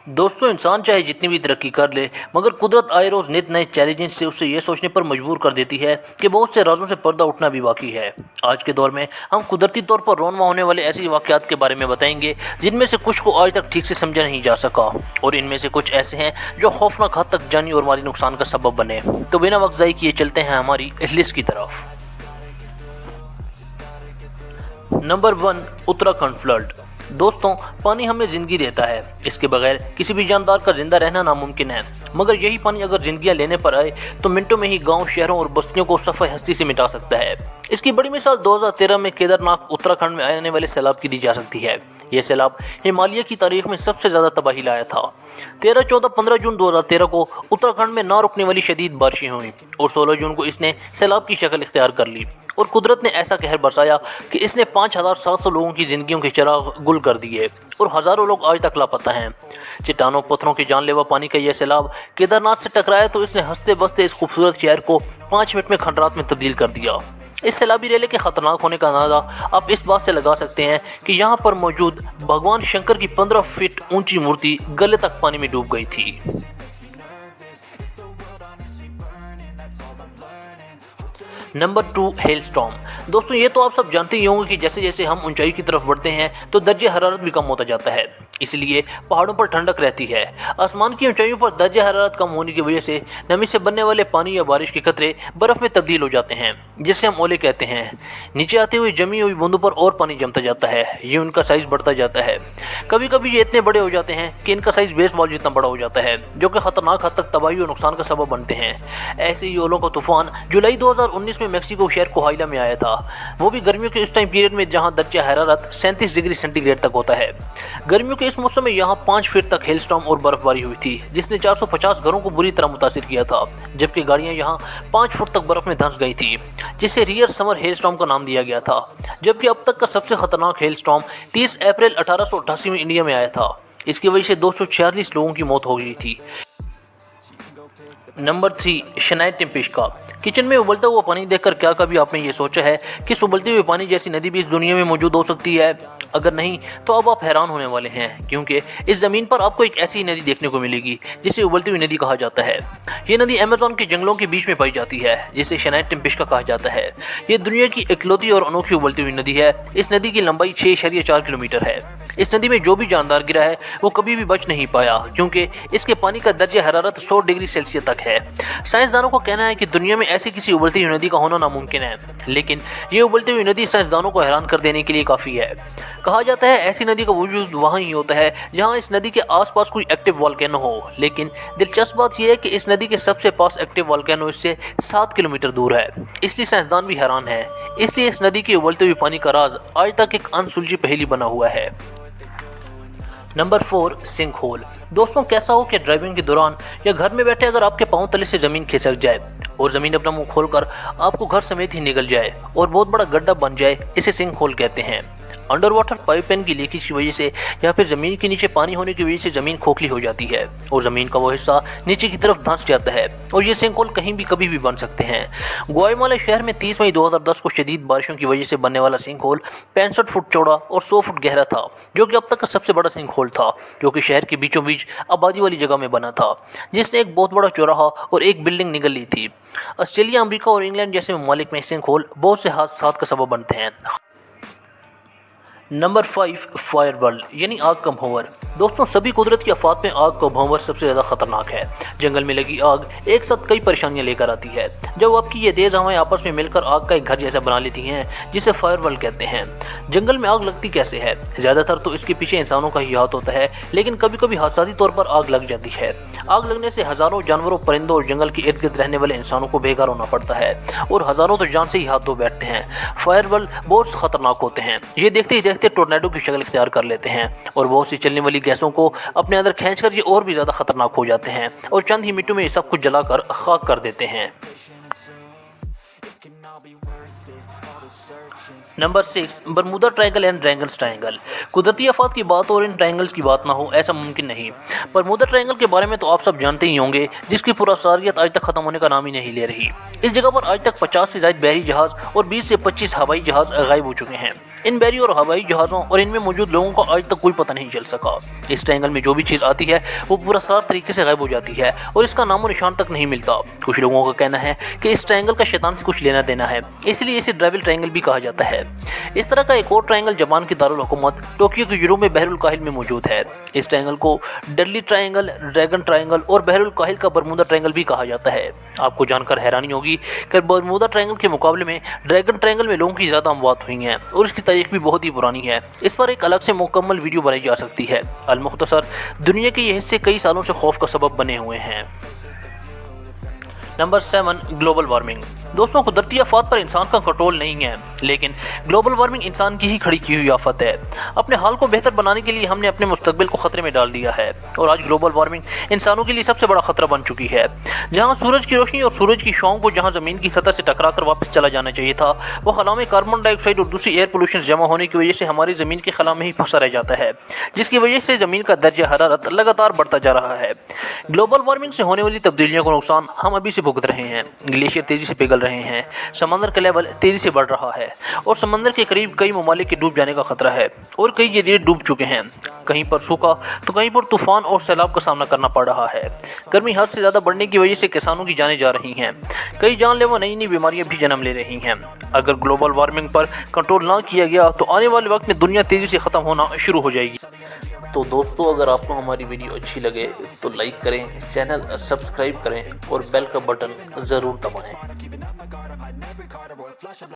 दोस्तों, इंसान चाहे जितनी भी तरक्की कर ले, मगर कुदरत आए रोज़ नित नए चैलेंजेस से उसे ये सोचने पर मजबूर कर देती है कि बहुत से राजों से पर्दा उठना भी बाकी है। आज के दौर में हम कुदरती तौर पर रोनमा होने वाले ऐसे वाक़यात के बारे में बताएंगे जिनमें से कुछ को आज तक ठीक से समझा नहीं जा सका, और इनमें से कुछ ऐसे हैं जो खौफनाक हद तक जानी और माली नुकसान का सबब बने। तो बिना वक्त ज़ाय किए चलते हैं हमारी इस लिस्ट की तरफ। Number 1, Uttarakhand flood. दोस्तों, पानी हमें ज़िंदगी देता है। इसके बगैर किसी भी जानदार का जिंदा रहना नामुमकिन है, मगर यही पानी अगर जिंदगियां लेने पर आए तो मिनटों में ही गांव, शहरों और बस्तियों को सफ़े हस्ती से मिटा सकता है। इसकी बड़ी मिसाल 2013 में केदारनाथ उत्तराखंड में आने वाले सैलाब की दी जा सकती है। यह सैलाब हिमालय की तारीख में सबसे ज़्यादा तबाही लाया था। 13, 14, 15 जून 2013 को उत्तराखंड में ना रुकने वाली शदीद बारिशें हुई और 16 जून को इसने सैलाब की शक्ल इख्तियार कर ली और कुदरत ने ऐसा कहर बरसाया कि इसने 5700 लोगों की ज़िंदगियों के चिराग गुल कर दिए और हज़ारों लोग आज तक लापता हैं। चट्टानों पत्थरों के जानलेवा पानी का यह सैलाब केदारनाथ से टकराया तो इसने हंसते बसते इस खूबसूरत शहर को 5 मिनट में खंडरात में तब्दील कर दिया। इस सैलाबी रेले के खतरनाक होने का अंदाज़ा आप इस बात से लगा सकते हैं कि यहाँ पर मौजूद भगवान शंकर की 15 फीट ऊंची मूर्ति गले तक पानी में डूब गई थी। Number 2, hailstorm. दोस्तों, ये तो आप सब जानते ही होंगे कि जैसे जैसे हम ऊंचाई की तरफ बढ़ते हैं तो दर्जे हरारत भी कम होता जाता है, इसलिए पहाड़ों पर ठंडक रहती है। आसमान की ऊंचाइयों पर दर्जे हरारत कम होने की वजह से नमी से बनने वाले पानी या बारिश के कतरे बर्फ़ में तब्दील हो जाते हैं, जिसे हम ओले कहते हैं। नीचे आते हुए जमी हुई बूंदों पर और पानी जमता जाता है। ये उनका साइज़ बढ़ता जाता है। कभी कभी ये इतने बड़े हो जाते हैं कि इनका साइज़ बेसबॉल जितना बड़ा हो जाता है, जो कि खतरनाक हद तक तबाही और नुकसान का सबब बनते हैं। ऐसे ही ओलों का तूफान जुलाई 2019 में मेक्सिको शहर कोहाइला में आया था, वो भी गर्मियों के उस टाइम पीरियड में जहां दर्जा हरारत 37 डिग्री सेंटीग्रेड तक होता है। गर्मियों के इस मौसम में यहां 5 फीट तक हेलस्टॉर्म और बर्फबारी हुई थी, जिसने 450 घरों को बुरी तरह मुतासिर किया था, जबकि गाड़ियां यहां 5 फुट तक बर्फ में धंस गई थी, जिसे रियर समर हेलस्टॉर्म का नाम दिया गया था। जबकि अब तक का सबसे खतरनाक हेलस्टॉर्म 30 अप्रैल 1888 में इंडिया में आया था। इसकी वजह से 246 लोगों की मौत हो गई थी। नंबर 3, शनाई टिम्पिश्का। किचन में उबलता हुआ पानी देखकर क्या कभी आपने ये सोचा है कि इस उबलते हुए पानी जैसी नदी भी इस दुनिया में मौजूद हो सकती है? अगर नहीं तो अब आप हैरान होने वाले हैं, क्योंकि इस ज़मीन पर आपको एक ऐसी नदी देखने को मिलेगी जिसे उबलती हुई नदी कहा जाता है। ये नदी अमेज़न के जंगलों के बीच में पाई जाती है, जिसे शनाई टिम्पिश्का कहा जाता है। ये दुनिया की इकलौती और अनोखी उबलती हुई नदी है। इस नदी की लंबाई 6.4 किलोमीटर है। इस नदी में जो भी जानदार गिरा है वो कभी भी बच नहीं पाया, क्योंकि इसके पानी का दर्जा हरारत 100 डिग्री सेल्सियस तक है। साइंसदानों का कहना है कि दुनिया में ऐसी किसी उबलती हुई नदी का होना नामुमकिन है, लेकिन ये उबलती हुई नदी साइंसदानों को हैरान कर देने के लिए काफ़ी है। कहा जाता है ऐसी नदी का वजूद वहाँ ही होता है जहाँ इस नदी के आसपास कोई एक्टिव वोल्केनो हो, लेकिन दिलचस्प बात यह है कि इस नदी के सबसे पास एक्टिव वोल्केनो इससे 7 किलोमीटर दूर है। इसलिए साइंसदान भी हैरान है। इसलिए इस नदी के उबलते हुए पानी का राज आज तक एक अनसुलझी पहेली बना हुआ है। Number 4, sinkhole. दोस्तों, कैसा हो कि ड्राइविंग के दौरान या घर में बैठे अगर आपके पांव तले से ज़मीन खिसक जाए और ज़मीन अपना मुंह खोलकर आपको घर समेत ही निगल जाए और बहुत बड़ा गड्ढा बन जाए, इसे सिंक होल कहते हैं। अंडर वाटर पाइपलाइन की लीकेज की वजह से या फिर ज़मीन के नीचे पानी होने की वजह से ज़मीन खोखली हो जाती है और ज़मीन का वो हिस्सा नीचे की तरफ धंस जाता है और ये सिंक होल कहीं भी कभी भी बन सकते हैं। ग्वाटेमाला शहर में 30 मई 2010 को शदीद बारिशों की वजह से बनने वाला सिंक होल 65 फुट चौड़ा और 100 फुट गहरा था, जो कि अब तक का सबसे बड़ा सिंक होल था, जो कि शहर के बीचों बीच आबादी वाली जगह में बना था, जिसने एक बहुत बड़ा चौराहा और एक बिल्डिंग निगल ली थी। ऑस्ट्रेलिया, अमेरिका और इंग्लैंड जैसे ममालिक में सिंक होल बहुत से हादसात का सबब बनते हैं। नंबर 5, फायर वर्ल्ड यानी आग का भंवर। दोस्तों, सभी कुदरती आफात में आग का भंवर सबसे ज़्यादा खतरनाक है। जंगल में लगी आग एक साथ कई परेशानियां लेकर आती है। जब आपकी ये तेज़ हवाएं आपस में मिलकर आग का एक घर जैसा बना लेती हैं, जिसे फायर वर्ल्ड कहते हैं। जंगल में आग लगती कैसे है? ज़्यादातर तो इसके पीछे इंसानों का ही हाथ होता है, लेकिन कभी कभी हादसाती तौर पर आग लग जाती है। आग लगने से हज़ारों जानवरों, परिंदों और जंगल के इर्द गिर्द रहने वाले इंसानों को बेघर होना पड़ता है और हज़ारों तो जान से ही हाथ धो बैठते हैं। फायर वर्ल्ड बहुत खतरनाक होते हैं। ये देखते ही देखते टोर्नेडो की शक्ल इख्तियार कर लेते हैं और बहुत सी चलने वाली गैसों को अपने अंदर खींचकर ये और भी ज़्यादा खतरनाक हो जाते हैं और चंद ही मिनटों में ये सब कुछ जलाकर खाक कर देते हैं। Number 6, Bermuda triangle and dragons triangle. कुदरती आफात की बात और इन ट्रायंगल्स की बात ना हो, ऐसा मुमकिन नहीं। बरमूदा ट्रायंगल के बारे में तो आप सब जानते ही होंगे, जिसकी पुरासारियत आज तक खत्म होने का नाम ही नहीं ले रही। इस जगह पर आज तक 50 से ज़ायद बहरी जहाज़ और 20 से 25 हवाई जहाज़ गायब हो चुके हैं। इन बहरी और हवाई जहाज़ों और इनमें मौजूद लोगों का आज तक कोई पता नहीं चल सका। इस ट्रायंगल में जो भी चीज़ आती है वो पूरा साफ तरीके से गायब हो जाती है और इसका नामो निशान तक नहीं मिलता। कुछ लोगों का कहना है कि इस ट्रायंगल का शैतान से कुछ लेना देना है, इसलिए इसे डेविल ट्रायंगल भी कहा जाता है। इस तरह का एक और ट्रायंगल जापान की दारुल हुकूमत टोक्यो के यूरोप में बहरुल काहिल में मौजूद है। इस ट्रायंगल को डेडली ट्रायंगल, ड्रैगन ट्रायंगल और बहरुल काहिल का बरमूदा ट्रायंगल भी कहा जाता है। आपको जानकर हैरानी होगी कि बरमूदा ट्रायंगल के मुकाबले में ड्रैगन ट्रायंगल में लोगों की ज़्यादा अमवात हुई हैं और इसकी तारीख भी बहुत ही पुरानी है। इस पर एक अलग से मुकम्मल वीडियो बनाई जा सकती है। अल-मुख्तसर, दुनिया के ये हिस्से कई सालों से खौफ का सबब बने हुए हैं। Number 7, global warming. दोस्तों, कुदरती आफत पर इंसान का कंट्रोल नहीं है, लेकिन ग्लोबल वार्मिंग इंसान की ही खड़ी की हुई आफत है। अपने हाल को बेहतर बनाने के लिए हमने अपने मुस्तकबिल को खतरे में डाल दिया है और आज ग्लोबल वार्मिंग इंसानों के लिए सबसे बड़ा खतरा बन चुकी है। जहां सूरज की रोशनी और सूरज की छांव को जहां ज़मीन की सतह से टकरा कर वापस चला जाना चाहिए था, वो खला में कार्बन डाइऑक्साइड और दूसरी एयर पोल्यूशन जमा होने की वजह से हमारी ज़मीन के खला में ही फंसा रह जाता है, जिसकी वजह से ज़मीन का दर्जा हरारत लगातार बढ़ता जा रहा है। ग्लोबल वार्मिंग से होने वाली तब्दीलियों का नुकसान हम अभी से भुगत रहे हैं। ग्लेशियर तेजी से पिघल रहे हैं, समंदर का लेवल तेजी से बढ़ रहा है और समंदर के करीब कई ममालिक के डूब जाने का खतरा है और कई जजीरे डूब चुके हैं। कहीं पर सूखा तो कहीं पर तूफान और सैलाब का सामना करना पड़ रहा है। गर्मी हद से ज़्यादा बढ़ने की वजह से किसानों की जानें जा रही हैं। कई जानलेवा नई नई बीमारियां भी जन्म ले रही हैं। अगर ग्लोबल वार्मिंग पर कंट्रोल ना किया गया तो आने वाले वक्त में दुनिया तेज़ी से ख़त्म होना शुरू हो जाएगी। तो दोस्तों, अगर आपको हमारी वीडियो अच्छी लगे तो लाइक करें, चैनल सब्सक्राइब करें और बेल का बटन ज़रूर दबाएं।